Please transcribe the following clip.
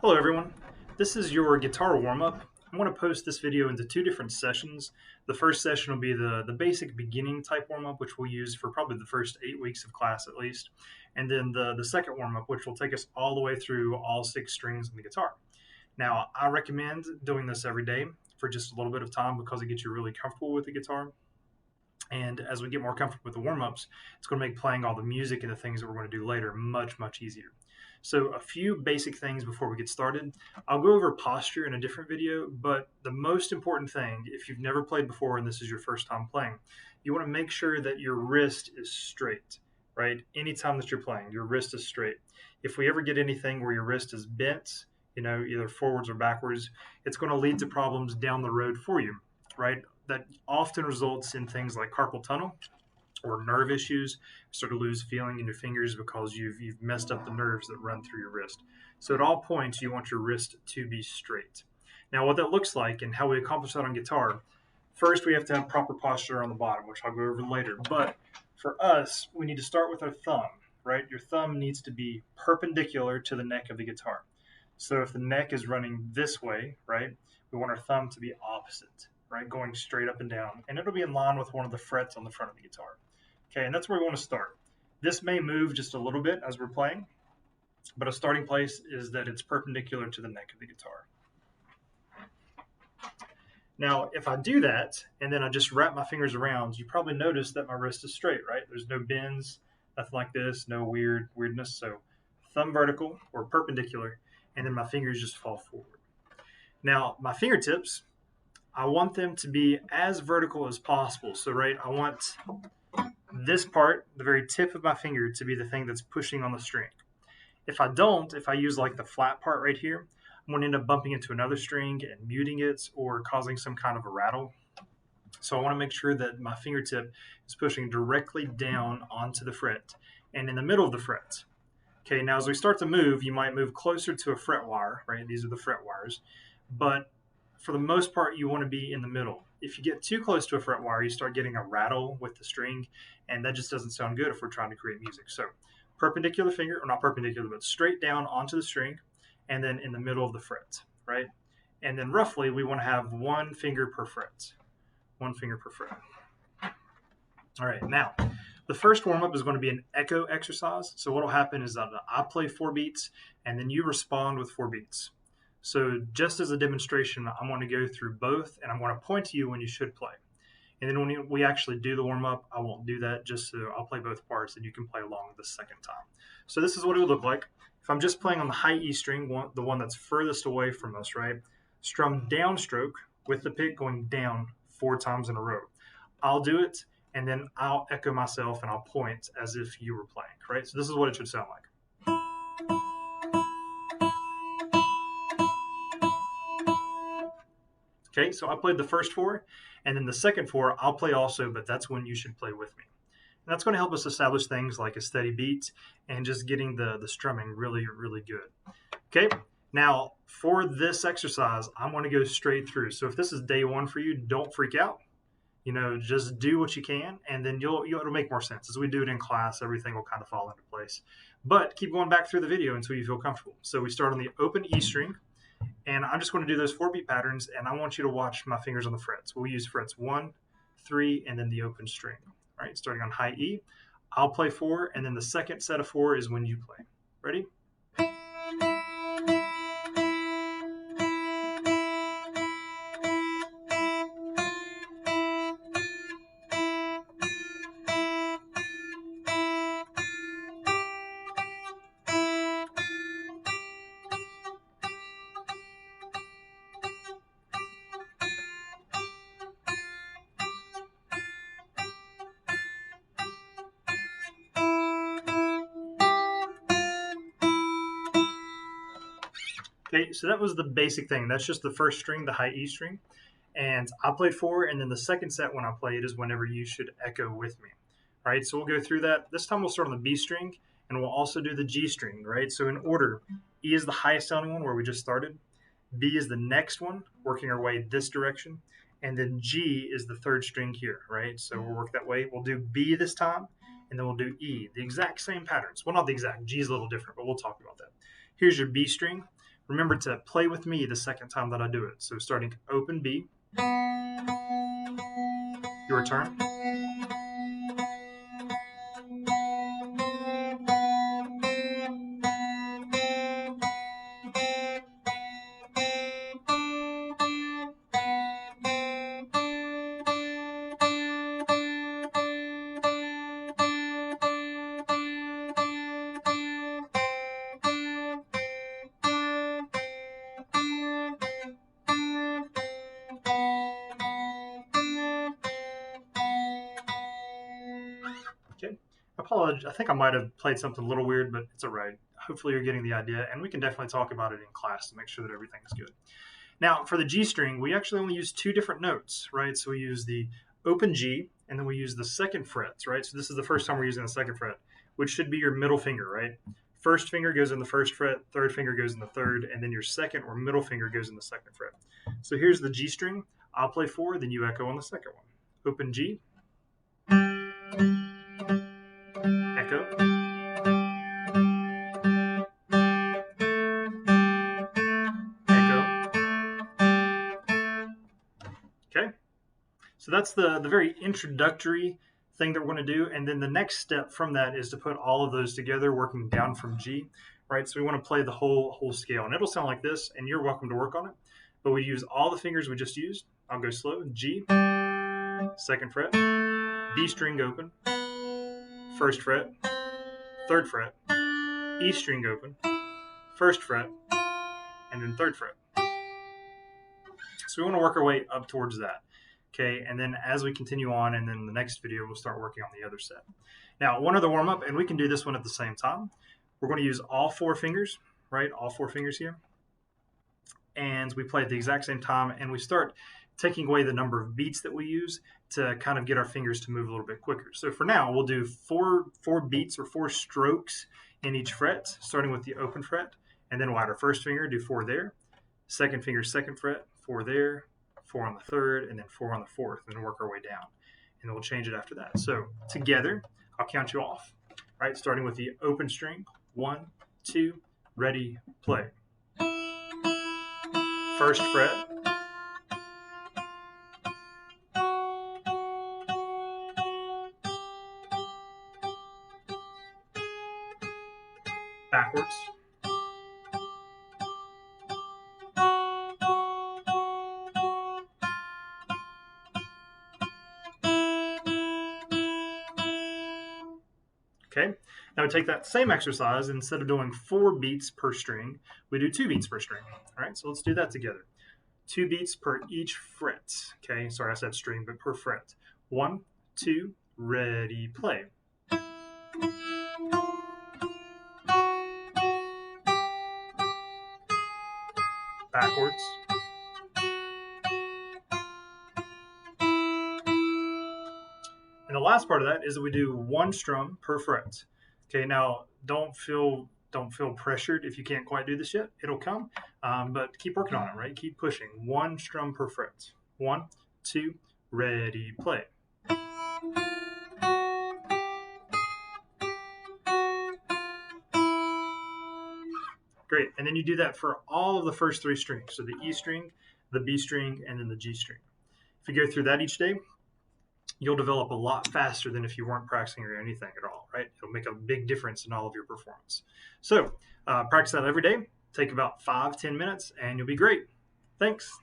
Hello everyone, this is your guitar warm-up. I'm going to post this video into two different sessions. The first session will be the basic beginning type warm-up, which we'll use for probably the first 8 weeks of class at least. And then the second warm-up, which will take us all the way through all 6 strings on the guitar. Now, I recommend doing this every day for just a little bit of time because it gets you really comfortable with the guitar. And as we get more comfortable with the warm-ups, it's going to make playing all the music and the things that we're going to do later much easier. So a few basic things before we get started. I'll go over posture in a different video, but the most important thing, if you've never played before and this is your first time playing, you want to make sure that your wrist is straight, right? Anytime that you're playing, your wrist is straight. If we ever get anything where your wrist is bent, either forwards or backwards, it's going to lead to problems down the road for you, right? That often results in things like carpal tunnel or nerve issues. You start to lose feeling in your fingers because you've messed up the nerves that run through your wrist. So at all points, you want your wrist to be straight. Now, what that looks like and how we accomplish that on guitar, first we have to have proper posture on the bottom, which I'll go over later. But for us, we need to start with our thumb, right? Your thumb needs to be perpendicular to the neck of the guitar. So if the neck is running this way, right, we want our thumb to be opposite, right, going straight up and down. And it'll be in line with one of the frets on the front of the guitar. Okay, and that's where we want to start. This may move just a little bit as we're playing, but a starting place is that it's perpendicular to the neck of the guitar. Now, if I do that, and then I just wrap my fingers around, you probably notice that my wrist is straight, right? There's no bends, nothing like this, no weirdness. So thumb vertical or perpendicular, and then my fingers just fall forward. Now, my fingertips, I want them to be as vertical as possible. So, right, I want this part, the very tip of my finger, to be the thing that's pushing on the string. If I use like the flat part right here, I'm going to end up bumping into another string and muting it or causing some kind of a rattle. So I want to make sure that my fingertip is pushing directly down onto the fret and in the middle of the fret. Okay, now as we start to move, you might move closer to a fret wire, right? These are the fret wires. But for the most part, you want to be in the middle. If you get too close to a fret wire, you start getting a rattle with the string, and that just doesn't sound good if we're trying to create music. So perpendicular finger, or not perpendicular, but straight down onto the string, and then in the middle of the fret, right? And then roughly, we want to have one finger per fret. One finger per fret. All right, now the first warm up is going to be an echo exercise. So what will happen is that I play 4 beats and then you respond with 4 beats. So just as a demonstration, I'm going to go through both and I'm going to point to you when you should play. And then when we actually do the warm up, I won't do that, just so I'll play both parts and you can play along the second time. So this is what it would look like. If I'm just playing on the high E string, the one that's furthest away from us, right? Strum downstroke with the pick going down 4 times in a row. I'll do it and then I'll echo myself and I'll point as if you were playing, right? So this is what it should sound like. Okay, so I played the first 4, and then the second 4 I'll play also, but that's when you should play with me. And that's going to help us establish things like a steady beat and just getting the strumming really good. Okay, now for this exercise, I'm going to go straight through. So if this is day 1 for you, don't freak out. Just do what you can, and then it'll make more sense. As we do it in class, everything will kind of fall into place. But keep going back through the video until you feel comfortable. So we start on the open E string, and I'm just going to do those 4 beat patterns, and I want you to watch my fingers on the frets. We'll use frets 1, 3, and then the open string. All right, starting on high E. I'll play 4, and then the second set of 4 is when you play. Ready? Okay, so that was the basic thing. That's just the first string, the high E string. And I played 4, and then the second set when I played is whenever you should echo with me. All right, so we'll go through that. This time we'll start on the B string, and we'll also do the G string, right? So in order, E is the highest sounding one where we just started. B is the next one, working our way this direction. And then G is the third string here, right? So we'll work that way. We'll do B this time, and then we'll do E. The exact same patterns. Well, not the exact. G is a little different, but we'll talk about that. Here's your B string. remember to play with me the second time that I do it. So starting open B, your turn. Okay. I apologize. I think I might have played something a little weird, but it's all right. Hopefully you're getting the idea, and we can definitely talk about it in class to make sure that everything's good. Now, for the G string, we actually only use two different notes, right? So we use the open G, and then we use the second fret, right? So this is the first time we're using the second fret, which should be your middle finger, right? First finger goes in the first fret, third finger goes in the third, and then your second or middle finger goes in the second fret. So here's the G string. I'll play 4, then you echo on the second one. Open G, echo, echo. Okay? So that's the very introductory thing that we're going to do. And then the next step from that is to put all of those together, working down from G, right? So we want to play the whole scale. And it'll sound like this, and you're welcome to work on it. But we use all the fingers we just used. I'll go slow. G, second fret, B string open, first fret, third fret, E string open, first fret, and then third fret. So we want to work our way up towards that. Okay, and then as we continue on, and then the next video, we'll start working on the other set. Now, one other warm-up, and we can do this one at the same time. We're going to use all 4 fingers, right? All 4 fingers here. And we play at the exact same time, and we start taking away the number of beats that we use to kind of get our fingers to move a little bit quicker. So for now, we'll do four beats or 4 strokes in each fret, starting with the open fret, and then we'll add our first finger, do 4 there, second finger, second fret, 4 there, 4 on the third, and then 4 on the fourth, and then work our way down. And then we'll change it after that. So together, I'll count you off, right? Starting with the open string, 1, 2, ready, play. First fret, backwards, okay? Now we take that same exercise, instead of doing 4 beats per string, we do 2 beats per string. All right, so let's do that together. 2 beats per each fret. Okay, sorry, I said string, but per fret. 1, 2, ready, play. Backwards. And the last part of that is that we do 1 strum per fret. Okay, now don't feel pressured if you can't quite do this yet. It'll come, but keep working on it, right? Keep pushing. 1 strum per fret. 1, 2, ready, play. Great, and then you do that for all of the first 3 strings. So the E string, the B string, and then the G string. If you go through that each day, you'll develop a lot faster than if you weren't practicing or anything at all, right? It'll make a big difference in all of your performance. So practice that every day. Take about 5-10 minutes, and you'll be great. Thanks.